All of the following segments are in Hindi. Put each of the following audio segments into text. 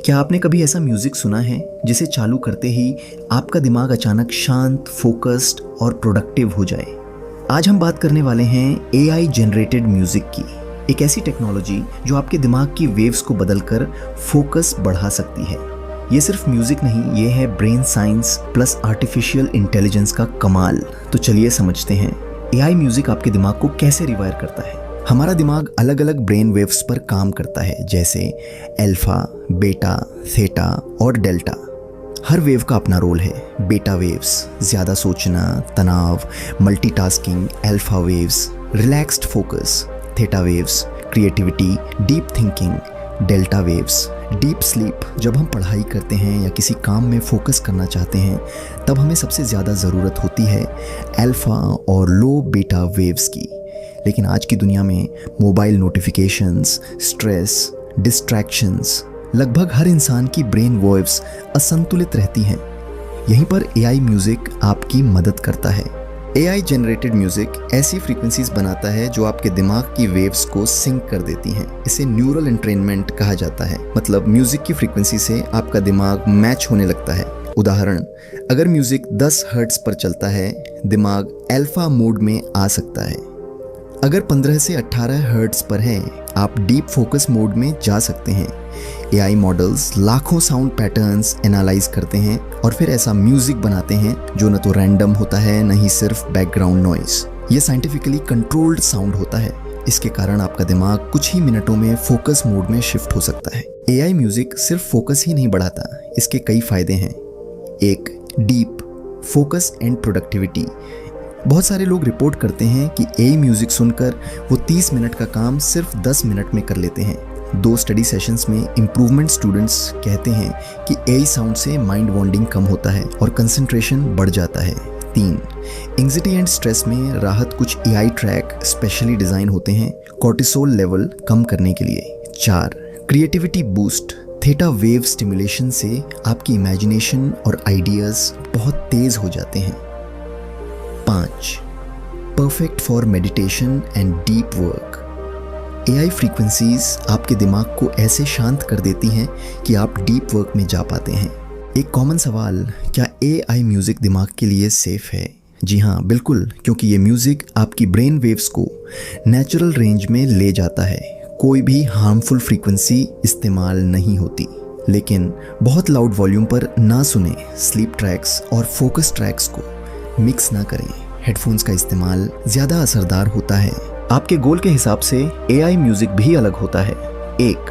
क्या आपने कभी ऐसा म्यूजिक सुना है जिसे चालू करते ही आपका दिमाग अचानक शांत, फोकस्ड और प्रोडक्टिव हो जाए? आज हम बात करने वाले हैं AI जनरेटेड म्यूजिक की, एक ऐसी टेक्नोलॉजी जो आपके दिमाग की वेव्स को बदलकर फोकस बढ़ा सकती है। ये सिर्फ म्यूजिक नहीं, ये है brain science plus artificial intelligence का कमाल। तो चलिए समझते हैं AI म्यूजिक आपके दिमाग को कैसे रिवायर करता है। हमारा दिमाग अलग अलग ब्रेन वेव्स पर काम करता है, जैसे अल्फा, बीटा, थीटा और डेल्टा। हर वेव का अपना रोल है। बीटा वेव्स ज़्यादा सोचना, तनाव, multitasking. Alpha waves relaxed focus. Theta waves creativity, deep thinking. Delta waves deep sleep. जब हम पढ़ाई करते हैं या किसी काम में फोकस करना चाहते हैं तब हमें सबसे ज़्यादा ज़रूरत होती है अल्फा और लो बीटा वेव्स की। लेकिन आज की दुनिया में मोबाइल नोटिफिकेशंस, स्ट्रेस, डिस्ट्रैक्शंस, लगभग हर इंसान की ब्रेन वेव्स असंतुलित रहती हैं। यहीं पर AI म्यूज़िक आपकी मदद करता है। AI जनरेटेड म्यूज़िक ऐसी फ्रीक्वेंसीज बनाता है जो आपके दिमाग की वेव्स को सिंक कर देती हैं। इसे न्यूरल एंट्रेनमेंट कहा जाता है, मतलब म्यूज़िक की फ्रीक्वेंसी से आपका दिमाग मैच होने लगता है। उदाहरण, अगर म्यूज़िक 10 हर्ट्ज पर चलता है, दिमाग अल्फा मोड में आ सकता है। अगर 15 से 18 हर्ट्ज पर है, आप डीप फोकस मोड में जा सकते हैं। AI मॉडल्स लाखों साउंड पैटर्न्स एनालाइज करते हैं और फिर ऐसा म्यूजिक बनाते हैं जो न तो रैंडम होता है, न ही सिर्फ बैकग्राउंड नॉइस। ये साइंटिफिकली कंट्रोल्ड साउंड होता है। इसके कारण आपका दिमाग कुछ ही मिनटों में फोकस मोड में शिफ्ट हो सकता है। AI म्यूजिक सिर्फ फोकस ही नहीं बढ़ाता, इसके कई फायदे हैं। एक, डीप फोकस एंड प्रोडक्टिविटी। बहुत सारे लोग रिपोर्ट करते हैं कि AI म्यूजिक सुनकर वो 30 मिनट का काम सिर्फ 10 मिनट में कर लेते हैं। 2 स्टडी सेशंस में इम्प्रूवमेंट स्टूडेंट्स कहते हैं कि AI साउंड से माइंड वॉन्डिंग कम होता है और कंसंट्रेशन बढ़ जाता है। 3, एंग्जाइटी एंड स्ट्रेस में राहत। कुछ AI ट्रैक स्पेशली डिज़ाइन होते हैं कॉर्टिसोल लेवल कम करने के लिए। 4, creativity boost. Theta wave stimulation से आपकी इमेजिनेशन और आइडियाज़ बहुत तेज़ हो जाते हैं। 5, perfect for meditation and deep work. AI frequencies आपके दिमाग को ऐसे शांत कर देती हैं कि आप डीप वर्क में जा पाते हैं। एक कॉमन सवाल, क्या AI म्यूज़िक दिमाग के लिए सेफ है? जी हाँ, बिल्कुल, क्योंकि ये म्यूज़िक आपकी ब्रेन वेव्स को नेचुरल रेंज में ले जाता है। कोई भी हार्मफुल फ्रीक्वेंसी इस्तेमाल नहीं होती। लेकिन बहुत लाउड वॉल्यूम पर ना सुने। स्लीप ट्रैक्स और फोकस ट्रैक्स को मिक्स ना करें। हेडफोन्स का इस्तेमाल ज़्यादा असरदार होता है। आपके गोल के हिसाब से AI म्यूज़िक भी अलग होता है। 1,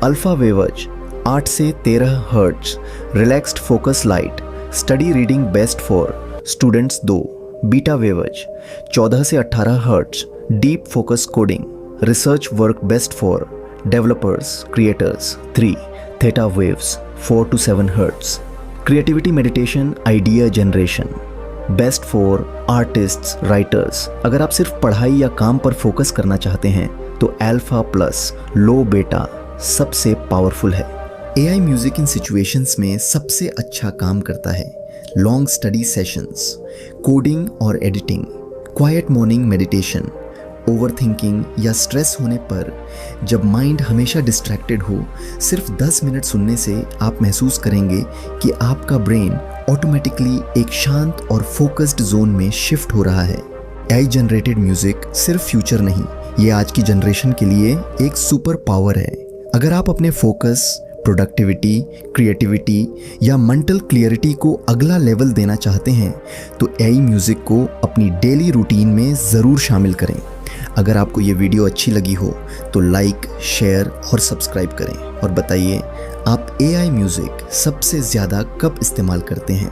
अल्फा वेवज 8 से 13 hertz, relaxed focus light, study reading best for students. 2, beta waves 14 से 18 hertz, deep focus coding, research work best for developers, creators. 3, theta waves 4 to 7 hertz, creativity meditation, idea generation, best for artists, writers. अगर आप सिर्फ पढ़ाई या काम पर फोकस करना चाहते हैं तो अल्फा प्लस लो बीटा सबसे पावरफुल है। AI म्यूजिक इन सिचुएशंस में सबसे अच्छा काम करता है। लॉन्ग स्टडी सेशंस, कोडिंग और editing, quite morning meditation, overthinking या स्ट्रेस होने पर जब माइंड हमेशा डिस्ट्रैक्टेड हो, सिर्फ 10 मिनट सुनने से आप महसूस करेंगे कि आपका ब्रेन ऑटोमेटिकली एक शांत और फोकस्ड जोन में शिफ्ट हो रहा है। AI जनरेटेड म्यूजिक सिर्फ फ्यूचर नहीं, ये आज की जनरेशन के लिए एक सुपर पावर है। अगर आप अपने फोकस, प्रोडक्टिविटी, क्रिएटिविटी या मेंटल क्लियरिटी को अगला लेवल देना चाहते हैं तो AI म्यूजिक को अपनी डेली रूटीन में ज़रूर शामिल करें। अगर आपको ये वीडियो अच्छी लगी हो तो लाइक, शेयर और सब्सक्राइब करें और बताइए आप AI म्यूज़िक सबसे ज़्यादा कब इस्तेमाल करते हैं।